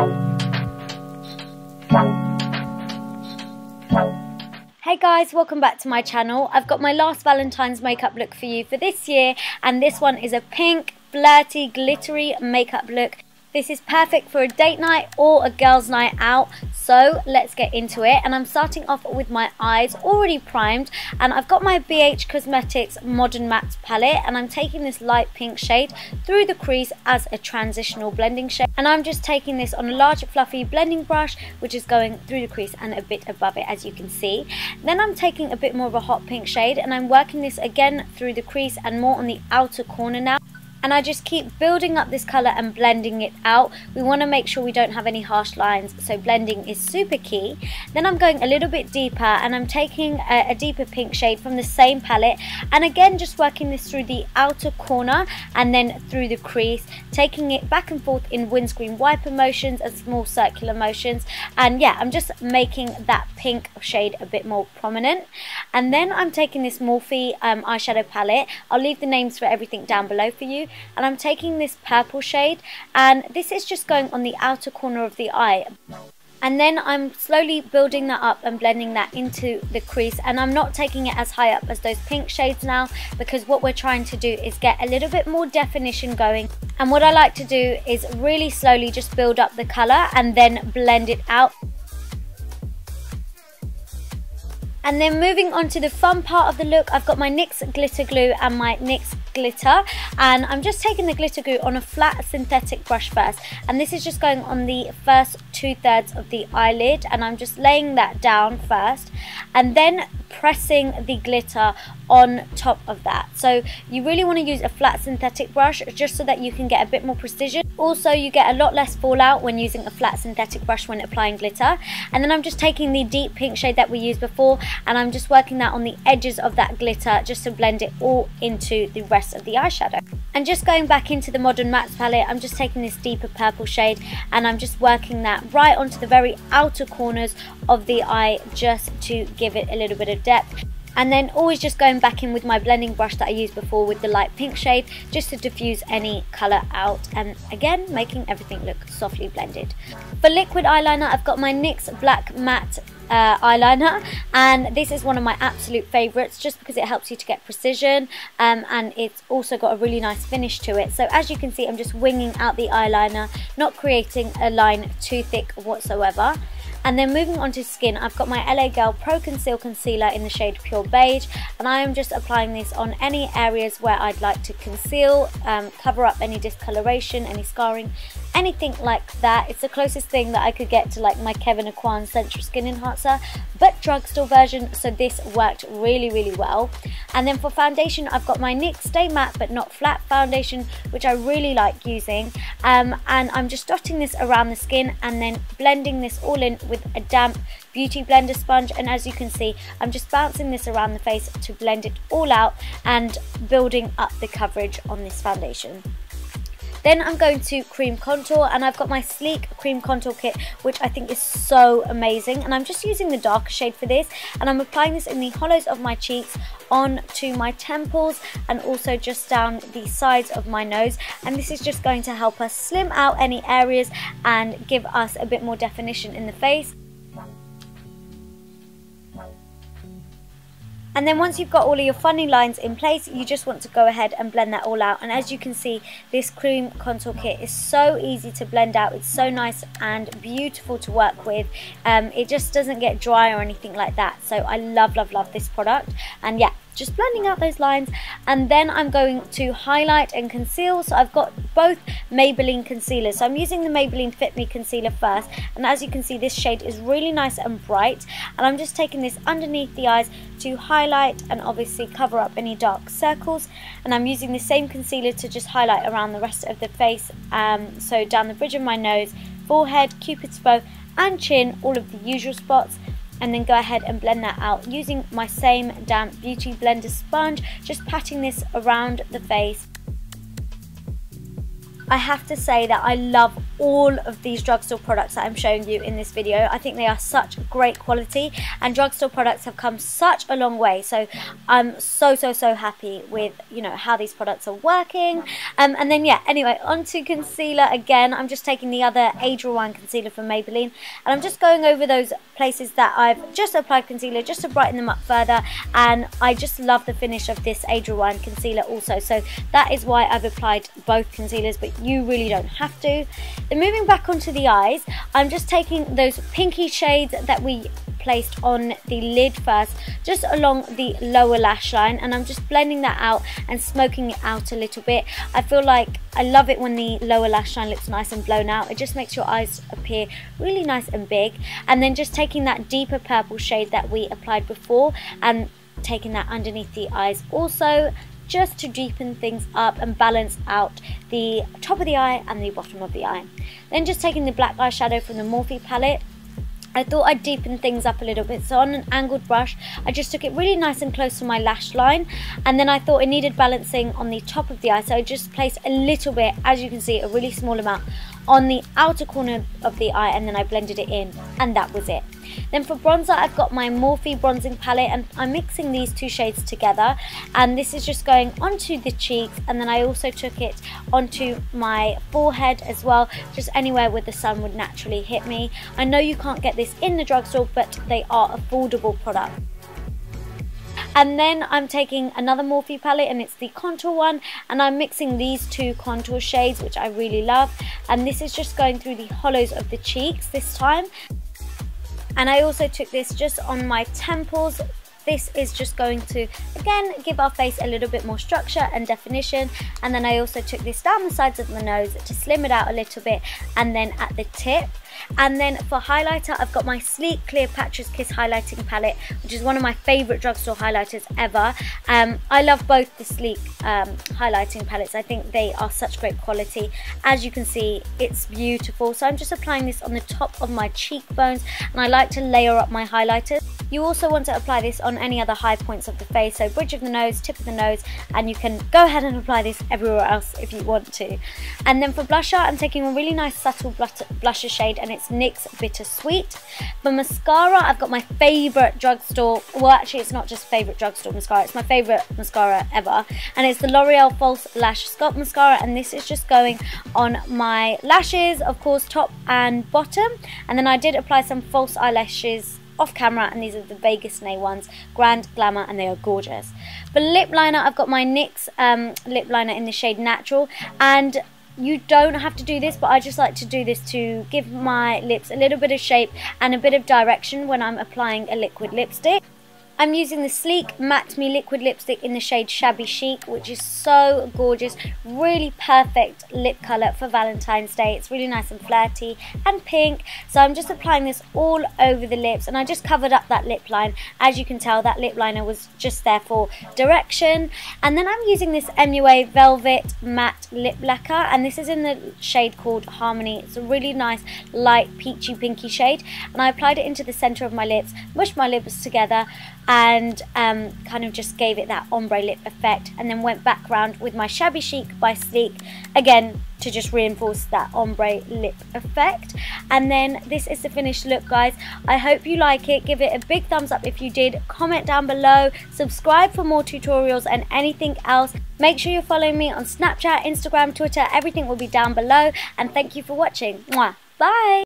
Hey guys, welcome back to my channel. I've got my last Valentine's makeup look for you for this year, and this one is a pink, flirty, glittery makeup look. This is perfect for a date night or a girls' night out, so let's get into it. And I'm starting off with my eyes already primed, and I've got my BH Cosmetics Modern Matte palette, and I'm taking this light pink shade through the crease as a transitional blending shade, and I'm just taking this on a large fluffy blending brush which is going through the crease and a bit above it, as you can see. Then I'm taking a bit more of a hot pink shade, and I'm working this again through the crease and more on the outer corner now. And I just keep building up this colour and blending it out. We want to make sure we don't have any harsh lines, so blending is super key. Then I'm going a little bit deeper, and I'm taking a deeper pink shade from the same palette, and again just working this through the outer corner and then through the crease, taking it back and forth in windscreen wiper motions and small circular motions. And yeah, I'm just making that pink shade a bit more prominent. And then I'm taking this Morphe eyeshadow palette. I'll leave the names for everything down below for you. And I'm taking this purple shade, and this is just going on the outer corner of the eye. And then I'm slowly building that up and blending that into the crease, and I'm not taking it as high up as those pink shades now, because what we're trying to do is get a little bit more definition going. And what I like to do is really slowly just build up the colour and then blend it out. And then moving on to the fun part of the look, I've got my NYX glitter glue and my NYX glitter, and I'm just taking the glitter glue on a flat synthetic brush first, and this is just going on the first 2/3 of the eyelid, and I'm just laying that down first and then pressing the glitter on top of that. So you really want to use a flat synthetic brush just so that you can get a bit more precision. Also, you get a lot less fallout when using a flat synthetic brush when applying glitter. And then I'm just taking the deep pink shade that we used before, and I'm just working that on the edges of that glitter just to blend it all into the rest of the eyeshadow. And just going back into the Modern Matte palette, I'm just taking this deeper purple shade, and I'm just working that right onto the very outer corners of the eye just to give it a little bit of depth. And then always just going back in with my blending brush that I used before with the light pink shade just to diffuse any colour out, and again making everything look softly blended. For liquid eyeliner, I've got my NYX Black Matte eyeliner, and this is one of my absolute favourites just because it helps you to get precision, and it's also got a really nice finish to it. So as you can see, I'm just winging out the eyeliner, not creating a line too thick whatsoever. And then moving on to skin, I've got my LA Girl Pro Conceal Concealer in the shade Pure Beige, and I am just applying this on any areas where I'd like to conceal, cover up any discoloration, any scarring, anything like that. It's the closest thing that I could get to like my Kevyn Aucoin Central Skin Enhancer, but drugstore version, so this worked really well. And then for foundation, I've got my NYX Stay Matte But Not Flat foundation, which I really like using, and I'm just dotting this around the skin and then blending this all in with a damp beauty blender sponge. And as you can see, I'm just bouncing this around the face to blend it all out and building up the coverage on this foundation. Then I'm going to cream contour, and I've got my Sleek cream contour kit, which I think is so amazing, and I'm just using the darker shade for this, and I'm applying this in the hollows of my cheeks, onto my temples, and also just down the sides of my nose. And this is just going to help us slim out any areas and give us a bit more definition in the face. And then once you've got all of your funny lines in place, you just want to go ahead and blend that all out. And as you can see, this cream contour kit is so easy to blend out. It's so nice and beautiful to work with. It just doesn't get dry or anything like that. So I love this product. And yeah, just blending out those lines. And then I'm going to highlight and conceal. So I've got both Maybelline concealers. So I'm using the Maybelline Fit Me concealer first, and as you can see, this shade is really nice and bright, and I'm just taking this underneath the eyes to highlight and obviously cover up any dark circles. And I'm using the same concealer to just highlight around the rest of the face, so down the bridge of my nose, forehead, cupid's bow and chin, all of the usual spots. And then go ahead and blend that out using my same damp beauty blender sponge, just patting this around the face. I have to say that I love all of these Drugstore products that I'm showing you in this video. I think they are such great quality, and Drugstore products have come such a long way. So I'm so happy with, you know, how these products are working. And then yeah, anyway, onto concealer again. I'm just taking the other Age Rewind concealer from Maybelline, and I'm just going over those places that I've just applied concealer just to brighten them up further. And I just love the finish of this Age Rewind concealer also, so that is why I've applied both concealers, but you really don't have to. Then moving back onto the eyes, I'm just taking those pinky shades that we placed on the lid first, just along the lower lash line, and I'm just blending that out and smoking it out a little bit. I feel like I love it when the lower lash line looks nice and blown out. It just makes your eyes appear really nice and big. And then just taking that deeper purple shade that we applied before and taking that underneath the eyes also, just to deepen things up and balance out the top of the eye and the bottom of the eye. Then just taking the black eyeshadow from the Morphe palette, I thought I'd deepen things up a little bit, so on an angled brush I just took it really nice and close to my lash line, and then I thought it needed balancing on the top of the eye, so I just placed a little bit, as you can see, a really small amount on the outer corner of the eye, and then I blended it in, and that was it. Then for bronzer, I've got my Morphe bronzing palette, and I'm mixing these two shades together, and this is just going onto the cheeks, and then I also took it onto my forehead as well, just anywhere where the sun would naturally hit me. I know you can't get this in the drugstore, but they are affordable products. And then I'm taking another Morphe palette, and it's the contour one, and I'm mixing these two contour shades, which I really love, and this is just going through the hollows of the cheeks this time. And I also took this just on my temples. This is just going to, again, give our face a little bit more structure and definition. And then I also took this down the sides of the nose to slim it out a little bit, and then at the tip. And then for highlighter, I've got my Sleek Cleopatra's Kiss highlighting palette, which is one of my favourite drugstore highlighters ever. I love both the Sleek highlighting palettes. I think they are such great quality. As you can see, it's beautiful. So I'm just applying this on the top of my cheekbones, and I like to layer up my highlighters. You also want to apply this on any other high points of the face, so bridge of the nose, tip of the nose, and you can go ahead and apply this everywhere else if you want to. And then for blusher, I'm taking a really nice subtle blusher shade, and it's NYX Bittersweet. For mascara, I've got my favourite drugstore, well actually it's not just favourite drugstore mascara, it's my favourite mascara ever, and it's the L'Oreal False Lash Sculpt Mascara, and this is just going on my lashes, of course, top and bottom. And then I did apply some false eyelashes off camera, and these are the Vegas Nay ones, Grand Glamour, and they are gorgeous. For lip liner, I've got my NYX lip liner in the shade Natural, and you don't have to do this, but I just like to do this to give my lips a little bit of shape and a bit of direction when I'm applying a liquid lipstick. I'm using the Sleek Matte Me liquid lipstick in the shade Shabby Chic, which is so gorgeous. Really perfect lip colour for Valentine's Day. It's really nice and flirty and pink. So I'm just applying this all over the lips, and I just covered up that lip line. As you can tell, that lip liner was just there for direction. And then I'm using this MUA Velvet Matte Lip Lacquer, and this is in the shade called Harmony. It's a really nice light peachy pinky shade, and I applied it into the centre of my lips, mushed my lips together, and kind of just gave it that ombre lip effect, and then went back round with my Shabby Chic by Sleek, again to just reinforce that ombre lip effect. And then this is the finished look, guys. I hope you like it. Give it a big thumbs up if you did, comment down below, subscribe for more tutorials and anything else. Make sure you're following me on Snapchat, Instagram, Twitter, everything will be down below, and thank you for watching. Mwah. Bye.